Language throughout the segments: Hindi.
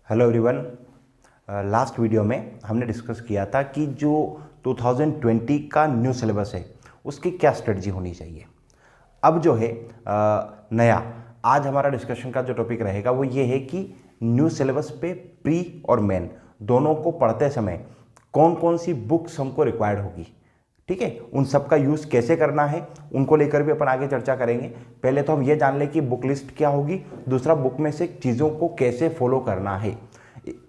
Hello everyone. लास्ट वीडियो में हमने डिस्कस किया था कि जो 2020 का न्यू सिलेबस है उसकी क्या स्ट्रेटजी होनी चाहिए। अब जो है नया आज हमारा डिस्कशन का जो टॉपिक रहेगा वो ये है कि न्यू सिलेबस पे प्री और मेन दोनों को पढ़ते समय कौन कौन सी बुक्स हमको रिक्वायर्ड होगी। ठीक है, उन सब का यूज़ कैसे करना है उनको लेकर भी अपन आगे चर्चा करेंगे। पहले तो हम ये जान लें कि बुक लिस्ट क्या होगी, दूसरा बुक में से चीज़ों को कैसे फॉलो करना है।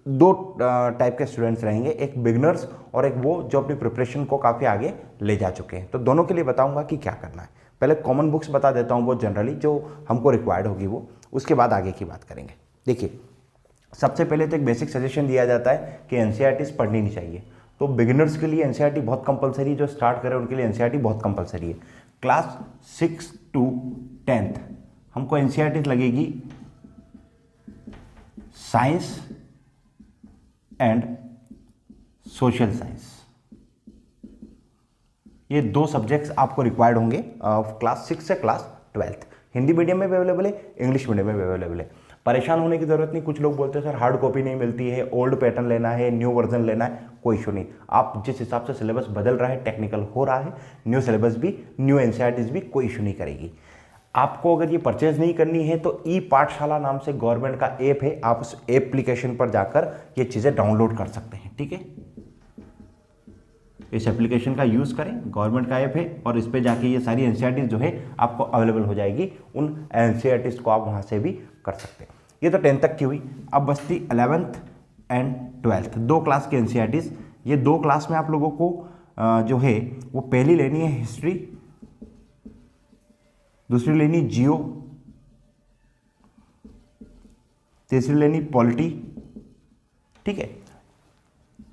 दो टाइप के स्टूडेंट्स रहेंगे, एक बिगनर्स और एक वो जो अपनी प्रिपरेशन को काफ़ी आगे ले जा चुके हैं। तो दोनों के लिए बताऊंगा कि क्या करना है। पहले कॉमन बुक्स बता देता हूँ, वो जनरली जो हमको रिक्वायर्ड होगी वो, उसके बाद आगे की बात करेंगे। देखिए, सबसे पहले तो एक बेसिक सजेशन दिया जाता है कि एनसीईआरटीज़ पढ़नी नहीं चाहिए। तो बिगिनर्स के लिए एनसीईआरटी बहुत कंपलसरी, जो स्टार्ट करें उनके लिए एनसीईआरटी बहुत कंपलसरी है। क्लास 6 to 10th हमको एनसीईआरटी लगेगी साइंस एंड सोशल साइंस। ये दो सब्जेक्ट्स आपको रिक्वायर्ड होंगे क्लास 6 से क्लास 12th। हिंदी मीडियम में भी अवेलेबल है, इंग्लिश मीडियम में भी अवेलेबल है। परेशान होने की जरूरत नहीं। कुछ लोग बोलते हैं सर हार्ड कॉपी नहीं मिलती है, ओल्ड पैटर्न लेना है, न्यू वर्जन लेना है, कोई इशू नहीं। आप जिस हिसाब से सिलेबस बदल रहा है, टेक्निकल हो रहा है, न्यू सिलेबस भी, न्यू एनसीईआरटीज़ भी कोई इशू नहीं करेगी। आपको अगर ये परचेज नहीं करनी है तो ई पाठशाला नाम से गवर्नमेंट का ऐप है, आप उस एप्लीकेशन पर जाकर ये चीज़ें डाउनलोड कर सकते हैं। ठीक है, इस एप्लीकेशन का यूज़ करें, गवर्नमेंट का ऐप है और इस पे जाके ये सारी एनसीईआरटीज़ जो है आपको अवेलेबल हो जाएगी। उन एनसीईआरटीज़ को आप वहाँ से भी कर सकते हैं। ये तो 10th तक की हुई। अब बचती 11th एंड 12th, दो क्लास की एनसीईआरटीज़। ये दो क्लास में आप लोगों को जो है वो पहली लेनी है हिस्ट्री, दूसरी लेनी जियो, तीसरी लेनी पॉलिटी, ठीक है,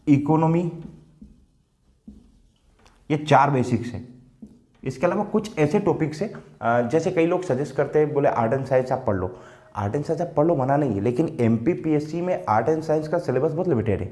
इकोनॉमी। ये 4 बेसिक्स है। इसके अलावा कुछ ऐसे टॉपिक्स है जैसे कई लोग सजेस्ट करते हैं, बोले आर्ट एंड साइंस आप पढ़ लो। आर्ट एंड साइंस आप पढ़ लो, मना नहीं है, लेकिन एमपीपीएससी में आर्ट एंड साइंस का सिलेबस बहुत लिमिटेड है।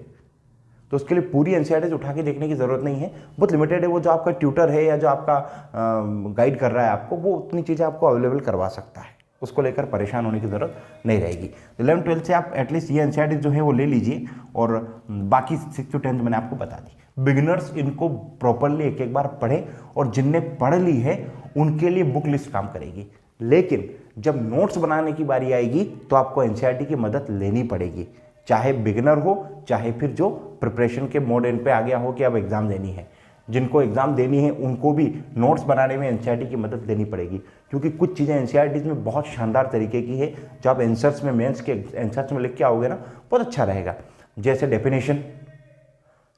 तो उसके लिए पूरी एनसीईआरटीज़ उठा के देखने की ज़रूरत नहीं है, बहुत लिमिटेड है। वो जो आपका ट्यूटर है या जो आपका गाइड कर रहा है आपको, वो उतनी चीज़ें आपको अवेलेबल करवा सकता है। उसको लेकर परेशान होने की ज़रूरत नहीं रहेगी। 11th 12th से आप एटलीस्ट ये एनसीईआरटी जो है वो ले लीजिए और बाकी 6 to 10th मैंने आपको बता दी। बिगिनर्स इनको प्रॉपरली एक एक बार पढ़ें और जिनने पढ़ ली है उनके लिए बुक लिस्ट काम करेगी। लेकिन जब नोट्स बनाने की बारी आएगी तो आपको एनसीईआरटी की मदद लेनी पड़ेगी, चाहे बिगिनर हो चाहे फिर जो प्रिपरेशन के मोड एंड पे आ गया हो कि अब एग्जाम देनी है। जिनको एग्जाम देनी है उनको भी नोट्स बनाने में एनसीईआरटी की मदद लेनी पड़ेगी, क्योंकि कुछ चीज़ें एनसीईआरटीज़ में बहुत शानदार तरीके की है जो आप आंसर्स में, मेंस के आंसर्स में लिख के आओगे ना, बहुत अच्छा रहेगा। जैसे डेफिनेशन,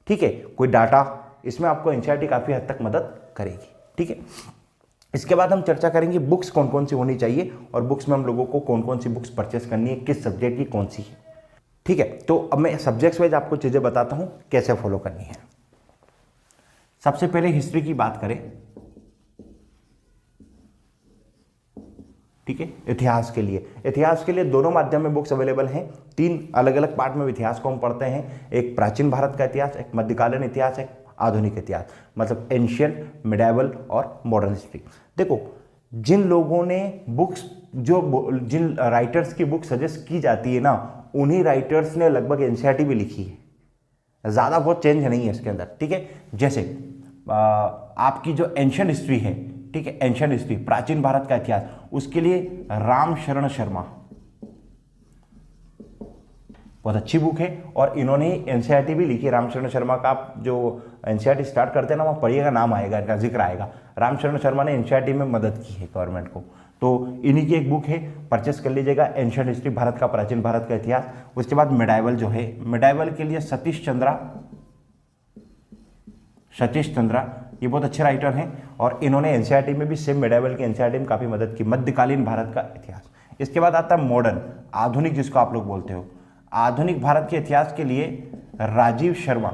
ठीक है, कोई डाटा, इसमें आपको एनसीईआरटी काफ़ी हद तक मदद करेगी। ठीक है, इसके बाद हम चर्चा करेंगे बुक्स कौन कौन सी होनी चाहिए और बुक्स में हम लोगों को कौन कौन सी बुक्स परचेस करनी है, किस सब्जेक्ट की कौन सी है। ठीक है, तो अब मैं सब्जेक्ट्स वाइज आपको चीज़ें बताता हूं कैसे फॉलो करनी है। सबसे पहले हिस्ट्री की बात करें, ठीक है। इतिहास के लिए दोनों माध्यम में बुक्स अवेलेबल हैं। 3 अलग अलग पार्ट में इतिहास को हम पढ़ते हैं, एक प्राचीन भारत का इतिहास, एक मध्यकालीन इतिहास, एक आधुनिक इतिहास, मतलब एंशियंट, मिडाइवल और मॉडर्न हिस्ट्री। देखो, जिन लोगों ने बुक्स, जिन राइटर्स की बुक सजेस्ट की जाती है ना, उन्हीं राइटर्स ने लगभग एनसीईआरटी भी लिखी है। ज़्यादा बहुत चेंज नहीं है इसके अंदर। ठीक है, जैसे आपकी जो एंशियंट हिस्ट्री है, ठीक है, एंशियंट हिस्ट्री, प्राचीन भारत का इतिहास, उसके लिए राम शरण शर्मा बहुत अच्छी बुक है और इन्होंने एनसीईआरटी भी लिखी है। रामशरण शर्मा का आप जो एनसीईआरटी स्टार्ट करते हैं ना, वहाँ पढ़िएगा, नाम आएगा, इनका जिक्र आएगा। रामशरण शर्मा ने एनसीईआरटी में मदद की है गवर्नमेंट को, तो इन्हीं की एक बुक है, परचेस कर लीजिएगा, एंशियंट हिस्ट्री, भारत का, प्राचीन भारत का इतिहास। उसके बाद मिडाइवल जो है, मिडाइवल के लिए सतीश चंद्रा ये बहुत अच्छे राइटर हैं और इन्होंने एनसीईआरटी में भी सेम मिडाइवल के एनसीईआरटी में काफ़ी मदद की। मध्यकालीन भारत का इतिहास। इसके बाद आता है मॉडर्न, आधुनिक, जिसको आप लोग बोलते हो। आधुनिक भारत के इतिहास के लिए राजीव शर्मा,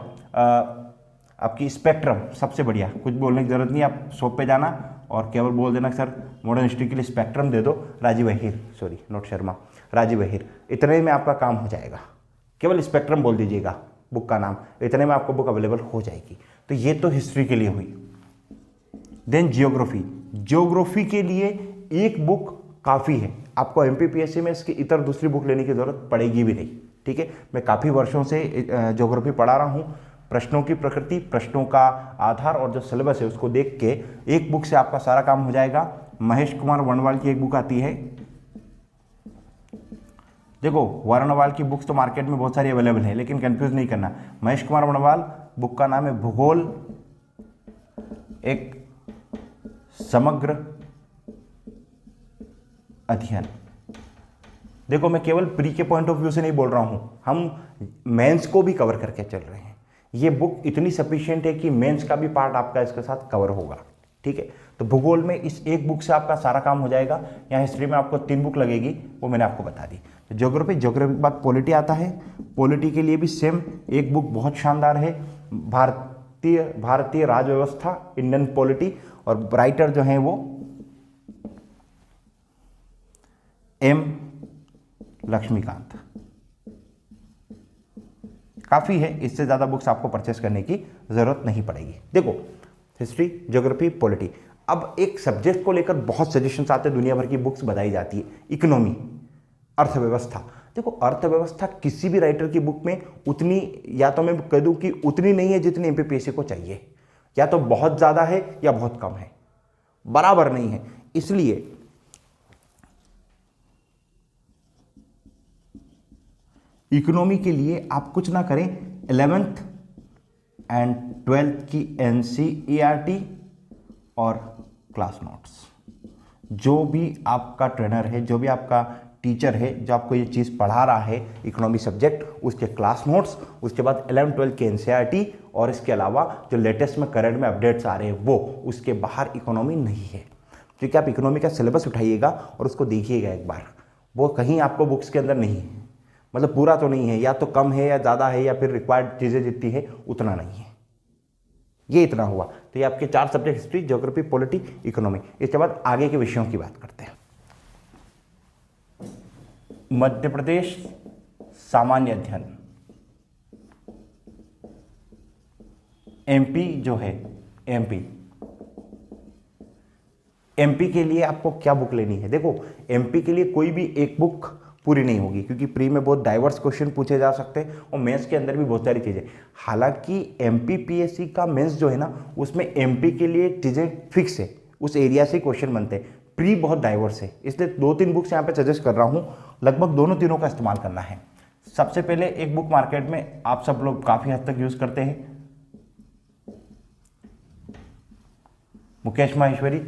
आपकी स्पेक्ट्रम सबसे बढ़िया, कुछ बोलने की जरूरत नहीं, आप शॉप पे जाना और केवल बोल देना सर मॉडर्न हिस्ट्री के लिए स्पेक्ट्रम दे दो, राजीव अहीर, सॉरी नॉट शर्मा, राजीव अहीर, इतने में आपका काम हो जाएगा। केवल स्पेक्ट्रम बोल दीजिएगा बुक का नाम, इतने में आपको बुक अवेलेबल हो जाएगी। तो ये तो हिस्ट्री के लिए हुई। देन जियोग्राफी के लिए एक बुक काफ़ी है, आपको एमपीपीएससी में इसकी इतर दूसरी बुक लेने की जरूरत पड़ेगी भी नहीं। ठीक है, मैं काफ़ी वर्षों से ज्योग्राफी पढ़ा रहा हूँ। प्रश्नों की प्रकृति, प्रश्नों का आधार और जो सिलेबस है उसको देख के एक बुक से आपका सारा काम हो जाएगा। महेश कुमार वर्णवाल की एक बुक आती है, देखो वर्णवाल की बुक्स तो मार्केट में बहुत सारी अवेलेबल है, लेकिन कंफ्यूज नहीं करना। महेश कुमार वर्णवाल, बुक का नाम है भूगोल एक समग्र अध्ययन। देखो मैं केवल प्री के पॉइंट ऑफ व्यू से नहीं बोल रहा हूं, हम मेंस को भी कवर करके चल रहे हैं। ये बुक इतनी सफिशिएंट है कि मेंस का भी पार्ट आपका इसके साथ कवर होगा, ठीक है। तो भूगोल में इस एक बुक से आपका सारा काम हो जाएगा। यहाँ हिस्ट्री में आपको 3 बुक लगेगी, वो मैंने आपको बता दी। तो ज्योग्राफी के बाद पॉलिटी आता है। पॉलिटी के लिए भी सेम एक बुक बहुत शानदार है, भारतीय राज व्यवस्था, इंडियन पॉलिटी, और राइटर जो है वो एम लक्ष्मीकांत। काफ़ी है, इससे ज़्यादा बुक्स आपको परचेस करने की ज़रूरत नहीं पड़ेगी। देखो हिस्ट्री, ज्योग्राफी, पॉलिटी। अब एक सब्जेक्ट को लेकर बहुत सजेशंस आते हैं, दुनिया भर की बुक्स बताई जाती है। इकोनॉमी, अर्थव्यवस्था। देखो अर्थव्यवस्था किसी भी राइटर की बुक में उतनी, या तो मैं कह दूं कि उतनी नहीं है जितनी एमपीपीएससी को चाहिए, या तो बहुत ज़्यादा है या बहुत कम है, बराबर नहीं है। इसलिए इकोनॉमी के लिए आप कुछ ना करें, 11th एंड 12th की एनसीईआरटी और क्लास नोट्स। जो भी आपका ट्रेनर है, जो भी आपका टीचर है, जो आपको ये चीज़ पढ़ा रहा है इकोनॉमी सब्जेक्ट, उसके क्लास नोट्स, उसके बाद 11th-12th के एनसीईआरटी, और इसके अलावा जो लेटेस्ट में करंट में अपडेट्स आ रहे हैं वो, उसके बाहर इकोनॉमी नहीं है। क्योंकि आप इकोनॉमी का सिलेबस उठाइएगा और उसको देखिएगा एक बार, वो कहीं आपको बुक्स के अंदर नहीं है, मतलब पूरा तो नहीं है, या तो कम है या ज़्यादा है, या फिर रिक्वायर्ड चीज़ें जितनी है उतना नहीं है। ये इतना हुआ। तो ये आपके 4 subject, history, geography, polity, economy. इसके बाद आगे के विषयों की बात करते हैं। मध्य प्रदेश सामान्य अध्ययन, एमपी जो है, एमपी के लिए आपको क्या बुक लेनी है? देखो एमपी के लिए कोई भी एक बुक पूरी नहीं होगी, क्योंकि प्री में बहुत डाइवर्स क्वेश्चन पूछे जा सकते हैं और मेंस के अंदर भी बहुत सारी चीज़ें। हालांकि एमपीपीएससी का मेंस जो है ना, उसमें एमपी के लिए चीज़ें फिक्स है, उस एरिया से क्वेश्चन बनते हैं। प्री बहुत डाइवर्स है, इसलिए 2-3 बुक्स यहाँ पे सजेस्ट कर रहा हूँ, लगभग दोनों तीनों का इस्तेमाल करना है। सबसे पहले एक बुक मार्केट में आप सब लोग काफ़ी हद तक यूज़ करते हैं, मुकेश माहेश्वरी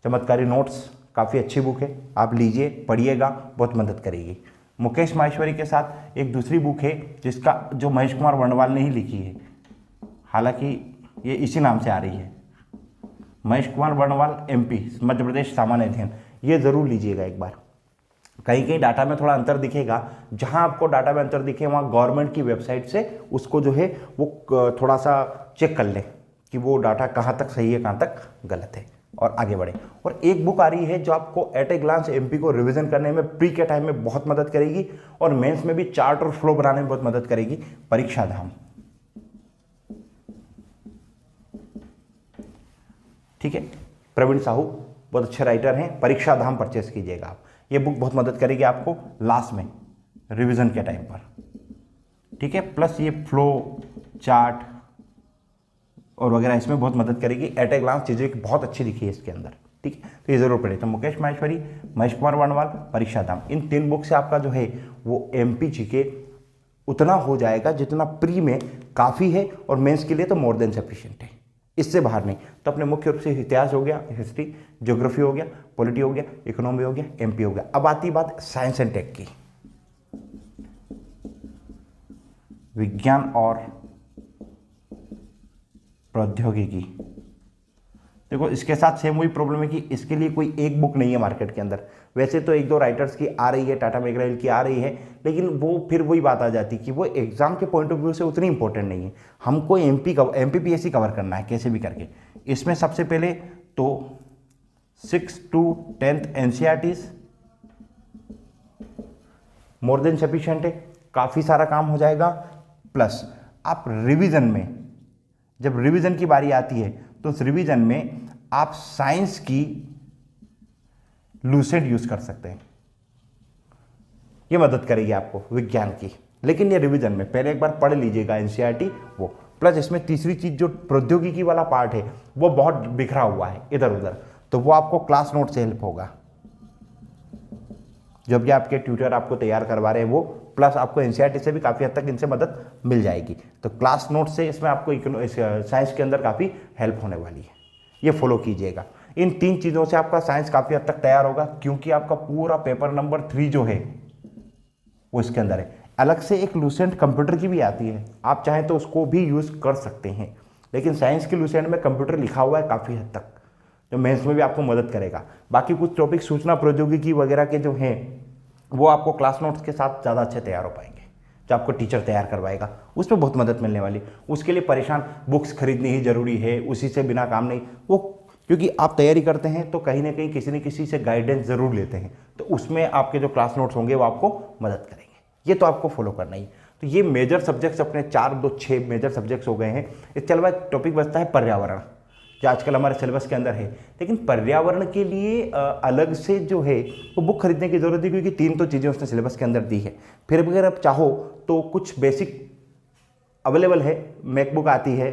चमत्कारी नोट्स, काफ़ी अच्छी बुक है, आप लीजिए, पढ़िएगा, बहुत मदद करेगी। मुकेश माहेश्वरी के साथ एक दूसरी बुक है जिसका, जो महेश कुमार वर्णवाल ने ही लिखी है, हालांकि ये इसी नाम से आ रही है, महेश कुमार वर्णवाल एमपी मध्य प्रदेश सामान्य अध्ययन। ये ज़रूर लीजिएगा एक बार। कहीं कहीं डाटा में थोड़ा अंतर दिखेगा, जहां आपको डाटा में अंतर दिखे वहां गवर्नमेंट की वेबसाइट से उसको जो है वो थोड़ा सा चेक कर लें कि वो डाटा कहाँ तक सही है, कहाँ तक गलत है, और आगे बढ़े। और एक बुक आ रही है जो आपको एट ए ग्लांस एमपी को रिवीजन करने में प्री के टाइम में बहुत मदद करेगी, और मेंस में भी चार्ट और फ्लो बनाने में बहुत मदद करेगी, परीक्षा धाम। ठीक है, प्रवीण साहू बहुत अच्छे राइटर हैं, परीक्षा धाम परचेस कीजिएगा आप। ये बुक बहुत मदद करेगी आपको लास्ट में रिवीजन के टाइम पर। ठीक है, प्लस ये फ्लो चार्ट और वगैरह इसमें बहुत मदद करेगी। एट ए ग्लांस चीज़ें बहुत अच्छी दिखी है इसके अंदर। ठीक है, तो ये जरूर पढ़े। तो मुकेश माहेश्वरी, महेश कुमार वर्णवाल, परीक्षा धाम, इन 3 बुक से आपका जो है वो एमपी जीके उतना हो जाएगा जितना प्री में काफ़ी है, और मेंस के लिए तो मोर देन सफिशिएंट है, इससे बाहर नहीं। तो अपने मुख्य रूप से इतिहास हो गया, हिस्ट्री, ज्योग्राफी हो गया, पॉलिटी हो गया, इकोनॉमी हो गया, एमपी हो गया। अब आती बात साइंस एंड टेक की, विज्ञान और प्रौद्योगिकी। देखो इसके साथ सेम वही प्रॉब्लम है कि इसके लिए कोई एक बुक नहीं है मार्केट के अंदर। वैसे तो 1-2 राइटर्स की आ रही है, टाटा मैकग्रा-हिल की आ रही है, लेकिन वो फिर वही बात आ जाती है कि वो एग्जाम के पॉइंट ऑफ व्यू से उतनी इंपॉर्टेंट नहीं है। हमको एमपीपीएससी कवर करना है कैसे भी करके। इसमें सबसे पहले तो 6 to 10th NCERTs more than sufficient है, काफ़ी सारा काम हो जाएगा। प्लस आप रिवीजन में, जब रिवीजन की बारी आती है तो उस रिवीजन में आप साइंस की लूसेंट यूज कर सकते हैं, ये मदद करेगी आपको विज्ञान की। लेकिन ये रिवीजन में पहले एक बार पढ़ लीजिएगा एनसीईआरटी वो। प्लस इसमें तीसरी चीज़ जो प्रौद्योगिकी वाला पार्ट है वो बहुत बिखरा हुआ है इधर उधर, तो वो आपको क्लास नोट से हेल्प होगा। जब भी आपके ट्यूटर आपको तैयार करवा रहे हैं वो, प्लस आपको एनसीईआरटी से भी काफ़ी हद तक इनसे मदद मिल जाएगी। तो क्लास नोट से इसमें आपको साइंस के अंदर काफ़ी हेल्प होने वाली है, ये फॉलो कीजिएगा। इन 3 चीज़ों से आपका साइंस काफ़ी हद तक तैयार होगा, क्योंकि आपका पूरा पेपर नंबर 3 जो है वो इसके अंदर है। अलग से एक लूसेंट कंप्यूटर की भी आती है, आप चाहें तो उसको भी यूज़ कर सकते हैं, लेकिन साइंस की लूसेंट में कंप्यूटर लिखा हुआ है काफ़ी हद तक, जो मेंस में भी आपको मदद करेगा। बाकी कुछ टॉपिक सूचना प्रौद्योगिकी वगैरह के जो हैं वो आपको क्लास नोट्स के साथ ज़्यादा अच्छे तैयार हो पाएंगे, जो आपको टीचर तैयार करवाएगा, उसमें बहुत मदद मिलने वाली। उसके लिए परेशान बुक्स खरीदनी ही ज़रूरी है, उसी से बिना काम नहीं, वो क्योंकि आप तैयारी करते हैं तो कहीं ना कहीं किसी न किसी से गाइडेंस ज़रूर लेते हैं, तो उसमें आपके जो क्लास नोट्स होंगे वो आपको मदद करेंगे। ये तो आपको फॉलो करना ही। तो ये मेजर सब्जेक्ट्स अपने 4 2 6 मेजर सब्जेक्ट्स हो गए हैं। इसके अलावा टॉपिक बचता है पर्यावरण, जो आजकल हमारे सिलेबस के अंदर है, लेकिन पर्यावरण के लिए अलग से जो है वो बुक खरीदने की ज़रूरत है, क्योंकि 3 तो चीज़ें उसने सिलेबस के अंदर दी है। फिर अगर आप चाहो तो कुछ बेसिक अवेलेबल है, मैकबुक आती है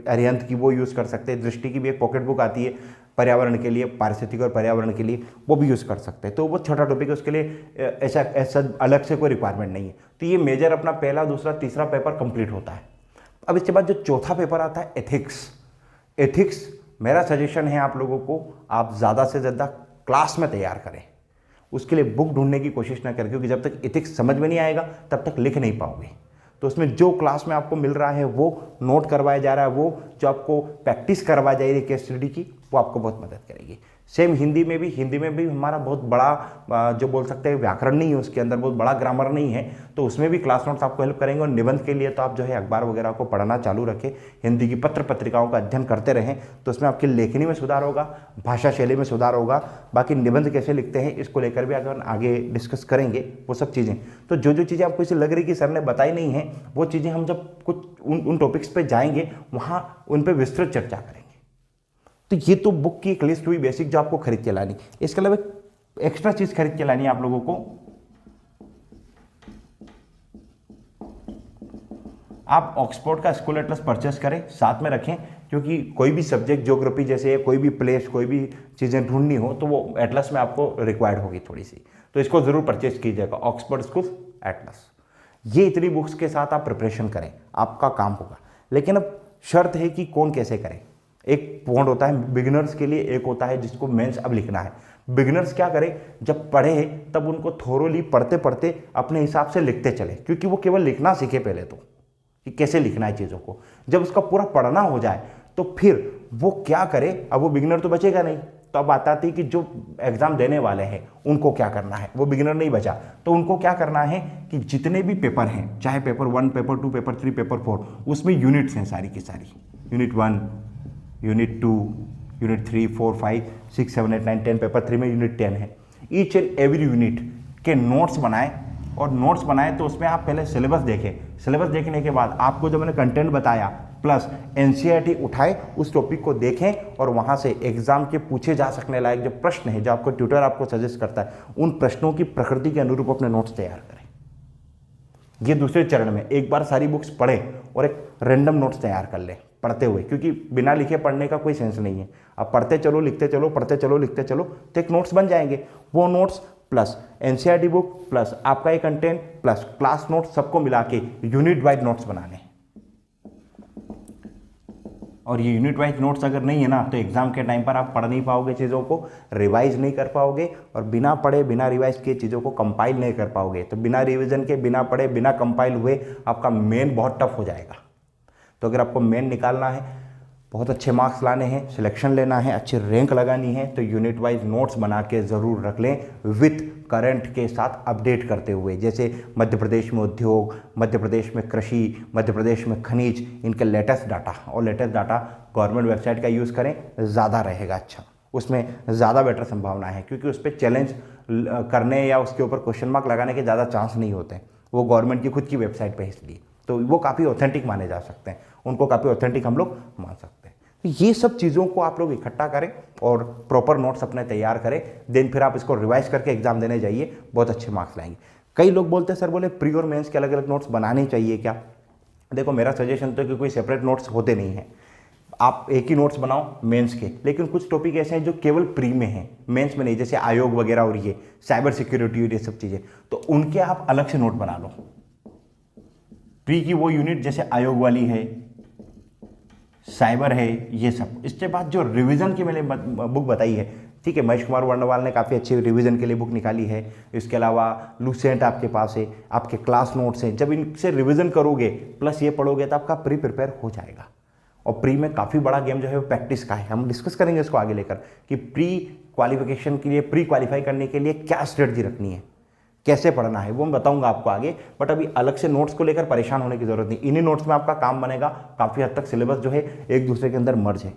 अरिहंत की, वो यूज़ कर सकते हैं। दृष्टि की भी एक पॉकेट बुक आती है पर्यावरण के लिए, पारिस्थितिक और पर्यावरण के लिए, वो भी यूज़ कर सकते हैं। तो वो छोटा टॉपिक है, उसके लिए ऐसा अलग से कोई रिक्वायरमेंट नहीं है। तो ये मेजर अपना पहला, दूसरा, तीसरा पेपर कंप्लीट होता है। अब इसके बाद जो चौथा पेपर आता है एथिक्स, मेरा सजेशन है आप लोगों को, आप ज़्यादा से ज़्यादा क्लास में तैयार करें। उसके लिए बुक ढूंढने की कोशिश ना करें, क्योंकि जब तक एथिक्स समझ में नहीं आएगा तब तक लिख नहीं पाओगे। तो उसमें जो क्लास में आपको मिल रहा है वो नोट करवाया जा रहा है, वो जो आपको प्रैक्टिस करवाई जा रही है केस स्टडी की, वो आपको बहुत मदद करेगी। सेम हिंदी में भी हमारा बहुत बड़ा जो बोल सकते हैं व्याकरण नहीं है, उसके अंदर बहुत बड़ा ग्रामर नहीं है, तो उसमें भी क्लास नोट्स आपको हेल्प करेंगे। और निबंध के लिए तो आप जो है अखबार वगैरह को पढ़ना चालू रखें, हिंदी की पत्र पत्रिकाओं का अध्ययन करते रहें, तो उसमें आपकी लेखनी में सुधार होगा, भाषा शैली में सुधार होगा। बाकी निबंध कैसे लिखते हैं इसको लेकर भी अगर आगे डिस्कस करेंगे वो सब चीज़ें। तो जो चीज़ें आपको इसे लग रही कि सर ने बताई नहीं है, वो चीज़ें हम जब कुछ उन टॉपिक्स पर जाएंगे वहाँ उन पर विस्तृत चर्चा करेंगे। तो ये तो बुक की एक लिस्ट हुई बेसिक, जो आपको खरीद के लानी। इसके अलावा एक्स्ट्रा चीज खरीद के लानी है आप लोगों को। आप ऑक्सफोर्ड का स्कूल एटलस परचेस करें, साथ में रखें, क्योंकि कोई भी सब्जेक्ट, ज्योग्राफी जैसे कोई भी प्लेस, कोई भी चीज़ें ढूंढनी हो तो वो एटलस में आपको रिक्वायर्ड होगी थोड़ी सी, तो इसको ज़रूर परचेज कीजिएगा, ऑक्सफोर्ड स्कूल एटलस। ये इतनी बुक्स के साथ आप प्रिपरेशन करें, आपका काम होगा। लेकिन अब शर्त है कि कौन कैसे करे। एक पॉइंट होता है बिगिनर्स के लिए, एक होता है जिसको मेंस अब लिखना है। बिगिनर्स क्या करें, जब पढ़े तब उनको थोरोली पढ़ते पढ़ते अपने हिसाब से लिखते चले, क्योंकि वो केवल लिखना सीखे पहले तो, कि कैसे लिखना है चीज़ों को। जब उसका पूरा पढ़ना हो जाए तो फिर वो क्या करे, अब वो बिगिनर तो बचेगा नहीं। तो अब आता थी कि जो एग्जाम देने वाले हैं उनको क्या करना है, वो बिगिनर नहीं बचा, तो उनको क्या करना है कि जितने भी पेपर हैं, चाहे पेपर 1, पेपर 2, पेपर 3, पेपर 4, उसमें यूनिट्स हैं सारी की सारी, यूनिट 1, यूनिट 2, यूनिट 3, 4, 5, 6, 7, 8, 9, 10, पेपर 3 में यूनिट 10 है। ईच एंड एवरी यूनिट के नोट्स बनाएं, और नोट्स बनाएं तो उसमें आप पहले सिलेबस देखें। सिलेबस देखने के बाद आपको जो मैंने कंटेंट बताया प्लस एनसीईआरटी उठाएं, उस टॉपिक को देखें, और वहाँ से एग्जाम के पूछे जा सकने लायक जो प्रश्न है, जो आपको ट्यूटर आपको सजेस्ट करता है, उन प्रश्नों की प्रकृति के अनुरूप अपने नोट्स तैयार करें। ये दूसरे चरण में एक बार सारी बुक्स पढ़ें और एक रैंडम नोट्स तैयार कर लें पढ़ते हुए, क्योंकि बिना लिखे पढ़ने का कोई सेंस नहीं है। आप पढ़ते चलो, लिखते चलो, पढ़ते चलो, लिखते चलो, तो एक नोट्स बन जाएंगे। वो notes plus NCERT book plus आपका ये कंटेंट प्लस क्लास नोट्स, सबको मिला के यूनिट वाइज नोट्स बनाने। और ये यूनिट वाइज नोट्स अगर नहीं है ना, तो एग्जाम के टाइम पर आप पढ़ नहीं पाओगे, चीज़ों को रिवाइज नहीं कर पाओगे, और बिना पढ़े बिना रिवाइज किए चीज़ों को कंपाइल नहीं कर पाओगे। तो बिना रिवीजन के, बिना पढ़े, बिना कंपाइल हुए आपका मेन बहुत टफ हो जाएगा। तो अगर आपको मेन निकालना है, बहुत अच्छे मार्क्स लाने हैं, सिलेक्शन लेना है, अच्छी रैंक लगानी है, तो यूनिट वाइज नोट्स बना के ज़रूर रख लें, विथ करंट के साथ अपडेट करते हुए। जैसे मध्य प्रदेश में उद्योग, मध्य प्रदेश में कृषि, मध्य प्रदेश में खनिज, इनके लेटेस्ट डाटा, और लेटेस्ट डाटा गवर्नमेंट वेबसाइट का यूज़ करें, ज़्यादा रहेगा अच्छा, उसमें ज़्यादा बेटर संभावना है, क्योंकि उस पर चैलेंज करने या उसके ऊपर क्वेश्चन मार्क लगाने के ज़्यादा चांस नहीं होते हैं, वो गवर्नमेंट की खुद की वेबसाइट पर, इसलिए तो वो काफ़ी ऑथेंटिक माने जा सकते हैं, उनको काफ़ी ऑथेंटिक हम लोग मान सकते हैं। तो ये सब चीज़ों को आप लोग इकट्ठा करें और प्रॉपर नोट्स अपने तैयार करें, देन फिर आप इसको रिवाइज करके एग्जाम देने जाइए, बहुत अच्छे मार्क्स लाएंगे। कई लोग बोलते हैं सर बोले प्री और मेंस के अलग अलग नोट्स बनाने चाहिए क्या? देखो मेरा सजेशन तो है कि कोई सेपरेट नोट्स होते नहीं हैं, आप एक ही नोट्स बनाओ मेंस के। लेकिन कुछ टॉपिक ऐसे हैं जो केवल प्री में हैं, मेंस में नहीं, जैसे आयोग वगैरह और ये साइबर सिक्योरिटी और ये सब चीज़ें, तो उनके आप अलग से नोट बना लो। प्री की वो यूनिट जैसे आयोग वाली है, साइबर है, ये सब। इसके बाद जो रिवीजन की मैंने बुक बताई है, ठीक है, महेश कुमार वर्णवाल ने काफ़ी अच्छी रिवीजन के लिए बुक निकाली है। इसके अलावा लूसेंट आपके पास है, आपके क्लास नोट्स हैं। जब इनसे रिवीजन करोगे प्लस ये पढ़ोगे तो आपका प्री प्रिपेयर हो जाएगा। और प्री में काफ़ी बड़ा गेम जो है वो प्रैक्टिस का है, हम डिस्कस करेंगे इसको आगे लेकर कि प्री क्वालिफिकेशन के लिए, प्री क्वालिफाई करने के लिए क्या स्ट्रेटजी रखनी है, कैसे पढ़ना है, वो मैं बताऊंगा आपको आगे। बट अभी अलग से नोट्स को लेकर परेशान होने की जरूरत नहीं, इन्हीं नोट्स में आपका काम बनेगा। काफ़ी हद तक सिलेबस जो है एक दूसरे के अंदर मर्ज है,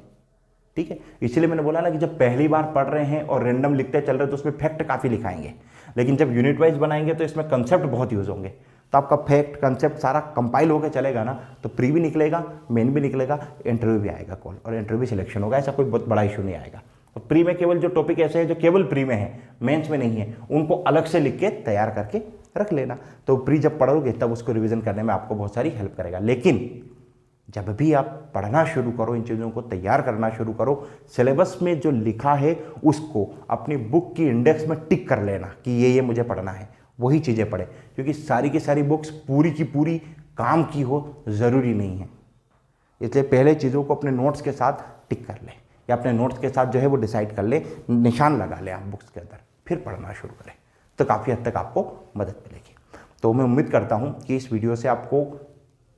ठीक है। इसलिए मैंने बोला ना कि जब पहली बार पढ़ रहे हैं और रैंडम लिखते चल रहे हैं तो उसमें फैक्ट काफ़ी लिखाएंगे, लेकिन जब यूनिट वाइज बनाएंगे तो इसमें कंसेप्ट बहुत यूज होंगे। तो आपका फैक्ट कंसेप्ट सारा कंपाइल होकर चलेगा ना, तो प्री भी निकलेगा, मेन भी निकलेगा, इंटरव्यू भी आएगा कॉल, और इंटरव्यू सिलेक्शन होगा। ऐसा कोई बहुत बड़ा इशू नहीं आएगा। तो प्री में केवल जो टॉपिक ऐसे हैं जो केवल प्री में है, मेंस में नहीं है, उनको अलग से लिख के तैयार करके रख लेना। तो प्री जब पढ़ोगे तब उसको रिवीजन करने में आपको बहुत सारी हेल्प करेगा। लेकिन जब भी आप पढ़ना शुरू करो, इन चीज़ों को तैयार करना शुरू करो, सिलेबस में जो लिखा है उसको अपनी बुक की इंडेक्स में टिक कर लेना कि ये मुझे पढ़ना है, वही चीज़ें पढ़े। क्योंकि सारी की सारी बुक्स पूरी की पूरी काम की हो ज़रूरी नहीं है। इसलिए पहले चीज़ों को अपने नोट्स के साथ टिक कर ले, या अपने नोट्स के साथ जो है वो डिसाइड कर ले, निशान लगा ले आप बुक्स के अंदर, फिर पढ़ना शुरू करें, तो काफ़ी हद तक आपको मदद मिलेगी। तो मैं उम्मीद करता हूँ कि इस वीडियो से आपको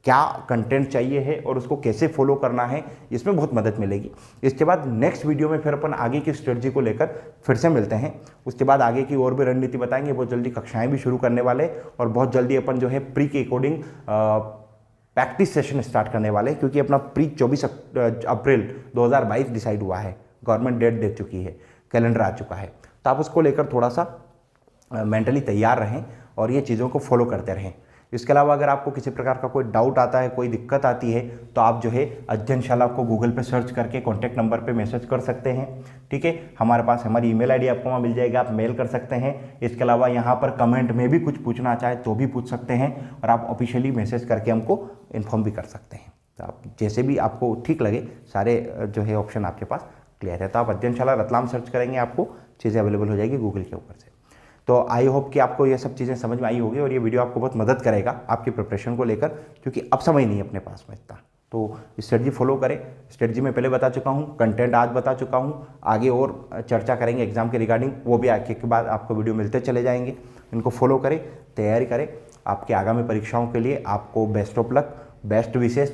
क्या कंटेंट चाहिए है और उसको कैसे फॉलो करना है, इसमें बहुत मदद मिलेगी। इसके बाद नेक्स्ट वीडियो में फिर अपन आगे की स्ट्रेटजी को लेकर फिर से मिलते हैं। उसके बाद आगे की और भी रणनीति बताएंगे। बहुत जल्दी कक्षाएं भी शुरू करने वाले, और बहुत जल्दी अपन जो है प्री के अकॉर्डिंग प्रैक्टिस सेशन स्टार्ट करने वाले, क्योंकि अपना प्री 24 अप्रैल 2022 डिसाइड हुआ है, गवर्नमेंट डेट दे चुकी है, कैलेंडर आ चुका है। तो आप उसको लेकर थोड़ा सा मेंटली तैयार रहें और ये चीज़ों को फॉलो करते रहें। इसके अलावा अगर आपको किसी प्रकार का कोई डाउट आता है, कोई दिक्कत आती है, तो आप जो है अध्ययनशाला को गूगल पे सर्च करके कॉन्टैक्ट नंबर पे मैसेज कर सकते हैं, ठीक है। हमारे पास हमारी ईमेल आईडी आपको वहाँ मिल जाएगा, आप मेल कर सकते हैं। इसके अलावा यहाँ पर कमेंट में भी कुछ पूछना चाहे तो भी पूछ सकते हैं, और आप ऑफिशियली मैसेज करके हमको इन्फॉर्म भी कर सकते हैं। तो आप जैसे भी आपको ठीक लगे, सारे जो है ऑप्शन आपके पास क्लियर है। तो आप अध्ययनशाला रतलाम सर्च करेंगे, आपको चीज़ें अवेलेबल हो जाएगी गूगल के ऊपर से। तो आई होप कि आपको ये सब चीज़ें समझ में आई होगी, और ये वीडियो आपको बहुत मदद करेगा आपकी प्रिपरेशन को लेकर, क्योंकि अब समय नहीं है अपने पास में इतना। तो स्ट्रेटजी फॉलो करें। स्ट्रेटजी मैं पहले बता चुका हूँ, कंटेंट आज बता चुका हूँ, आगे और चर्चा करेंगे एग्जाम के रिगार्डिंग, वो भी आगे के बाद आपको वीडियो मिलते चले जाएंगे। इनको फॉलो करें, तैयारी करें। आपके आगामी परीक्षाओं के लिए आपको बेस्ट ऑफ लक, बेस्ट विशेष,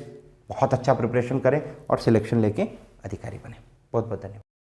बहुत अच्छा प्रिपरेशन करें और सिलेक्शन लेके अधिकारी बने। बहुत बहुत धन्यवाद।